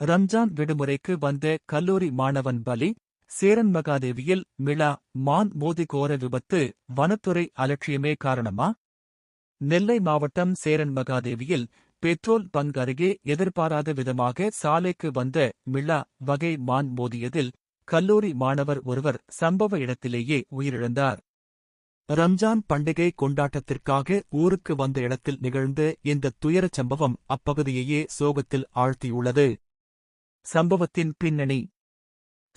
ரம்ஜான் விடுமுறைக்கு வந்த கல்லூரி மாணவன் பலி, சேரன் மகாதேவியில் மிளா மான் மோதி கோர விபத்து, வனத்துறை அலட்சியமே காரணமா? நெல்லை மாவட்டம் சேரன் மகாதேவியில் பெட்ரோல் பங்க் அருகே எதிர்பாராத விதமாக சாலைக்கு வந்த மிளா வகை மான் மோதியதில் கல்லூரி மாணவர் ஒருவர் சம்பவ இடத்திலேயே உயிரிழந்தார். ரம்ஜான் பண்டிகை கொண்டாட்டத்திற்காக ஊருக்கு வந்த இடத்தில் நிகழ்ந்த இந்த துயரச் சம்பவம் அப்பகுதியையே சோகத்தில் ஆழ்த்தியுள்ளது. சம்பவத்தின் பின்னணி: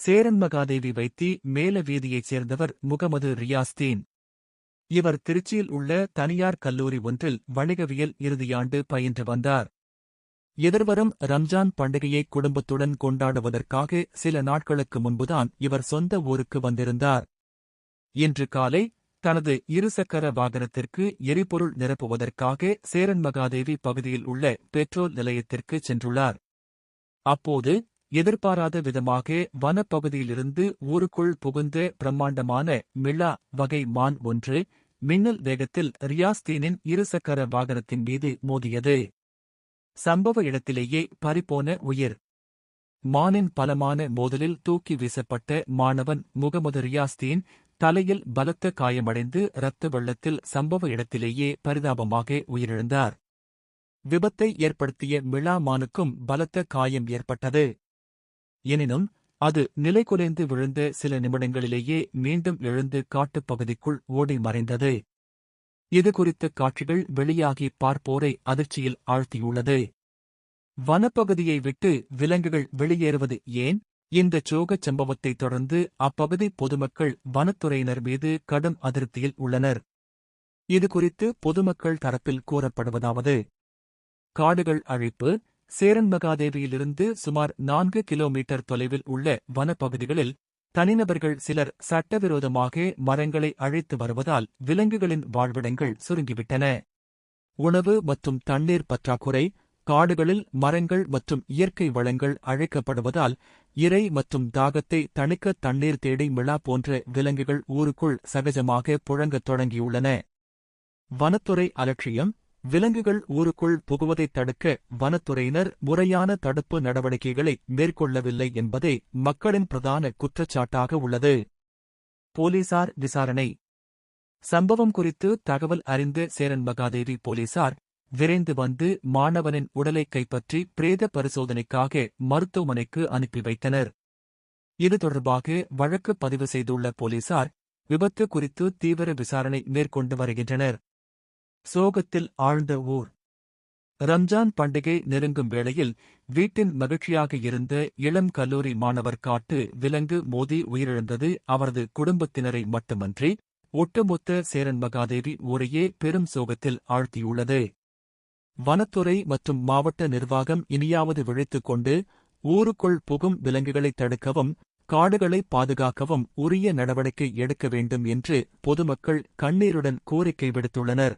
சேரன் மகாதேவி வைத்தி மேல வீதியைச் சேர்ந்தவர் முகமது ரியாஸ்தீன். இவர் திருச்சியில் உள்ள தனியார் கல்லூரி ஒன்றில் வணிகவியல் இறுதியாண்டு பயின்று வந்தார். எதிர்வரும் ரம்ஜான் பண்டிகையை குடும்பத்துடன் கொண்டாடுவதற்காக சில நாட்களுக்கு முன்புதான் இவர் சொந்த ஊருக்கு வந்திருந்தார். இன்று காலை தனது இருசக்கர வாகனத்திற்கு எரிபொருள் நிரப்புவதற்காக சேரன் மகாதேவி பகுதியில் உள்ள பெட்ரோல் நிலையத்திற்கு சென்றுள்ளார். அப்போது எதிர்பாராத விதமாக வனப்பகுதியிலிருந்து ஊருக்குள் புகுந்த பிரம்மாண்டமான மிளா வகை மான் ஒன்று மின்னல் வேகத்தில் ரியாஸ்தீனின் இருசக்கர வாகனத்தின் மீது மோதியது. சம்பவ இடத்திலேயே பறிபோன உயிர். மானின் பலமான மோதலில் தூக்கி வீசப்பட்ட மாணவன் முகமது ரியாஸ்தீன் தலையில் பலத்த காயமடைந்து இரத்த வெள்ளத்தில் சம்பவ இடத்திலேயே பரிதாபமாக உயிரிழந்தார். விபத்தை ஏற்படுத்திய மிளா மானுக்கும் பலத்த காயம் ஏற்பட்டது. எனினும் அது நிலைகுலைந்து விழுந்த சில நிமிடங்களிலேயே மீண்டும் எழுந்து காட்டுப்பகுதிக்குள் ஓடி மறைந்தது. இதுகுறித்த காட்சிகள் வெளியாகி பார்ப்போரை அதிர்ச்சியில் ஆழ்த்தியுள்ளது. வனப்பகுதியை விட்டு விலங்குகள் வெளியேறுவது ஏன்? இந்த சோகச் சம்பவத்தைத் தொடர்ந்து அப்பகுதி பொதுமக்கள் வனத்துறையினர் மீது கடும் அதிருப்தியில் உள்ளனர். இதுகுறித்து பொதுமக்கள் தரப்பில் கூறப்படுவதாவது: காடுகள் அழிப்பு: சேரன் மகாதேவியிலிருந்து சுமார் 4 கிலோமீட்டர் தொலைவில் உள்ள வனப்பகுதிகளில் தனிநபர்கள் சிலர் சட்டவிரோதமாக மரங்களை அழித்து வருவதால் விலங்குகளின் வாழ்விடங்கள் சுருங்கிவிட்டன. உணவு மற்றும் தண்ணீர் பற்றாக்குறை: காடுகளில் மரங்கள் மற்றும் இயற்கை வளங்கள் அழிக்கப்படுவதால் இரை மற்றும் தாகத்தை தணிக்க தண்ணீர் தேடி மிளா போன்ற விலங்குகள் ஊருக்குள் சகஜமாக புழங்கத் தொடங்கியுள்ளன. வனத்துறை அலட்சியம்: விலங்குகள் ஊருக்குள் புகுவதைத் தடுக்க வனத்துறையினர் முறையான தடுப்பு நடவடிக்கைகளை மேற்கொள்ளவில்லை என்பதே மக்களின் பிரதான குற்றச்சாட்டாக உள்ளது. போலீசார் விசாரணை: சம்பவம் குறித்து தகவல் அறிந்த சேரன் மகாதேவி போலீசார் விரைந்து வந்து மாணவனின் உடலை கைப்பற்றி பிரேத பரிசோதனைக்காக மருத்துவமனைக்கு அனுப்பி வைத்தனர். இது தொடர்பாக வழக்கு பதிவு செய்துள்ள போலீசார் விபத்து குறித்து தீவிர விசாரணை மேற்கொண்டு வருகின்றனர். சோகத்தில் ஆழ்ந்த ஊர். ரம்ஜான் பண்டிகை நெருங்கும் வேளையில் வீட்டின் மகிழ்ச்சியாக இருந்த இளம் கல்லூரி மாணவர் காட்டு விலங்கு மோதி உயிரிழந்தது அவரது குடும்பத்தினரை மட்டுமன்றி ஒட்டுமொத்த சேரன் மகாதேவி ஊரையே பெரும் சோகத்தில் ஆழ்த்தியுள்ளது. வனத்துறை மற்றும் மாவட்ட நிர்வாகம் இனியாவது விழித்துக் கொண்டு ஊருக்குள் புகும் விலங்குகளை தடுக்கவும் காடுகளை பாதுகாக்கவும் உரிய நடவடிக்கை எடுக்க வேண்டும் என்று பொதுமக்கள் கண்ணீருடன் கோரிக்கை விடுத்துள்ளனர்.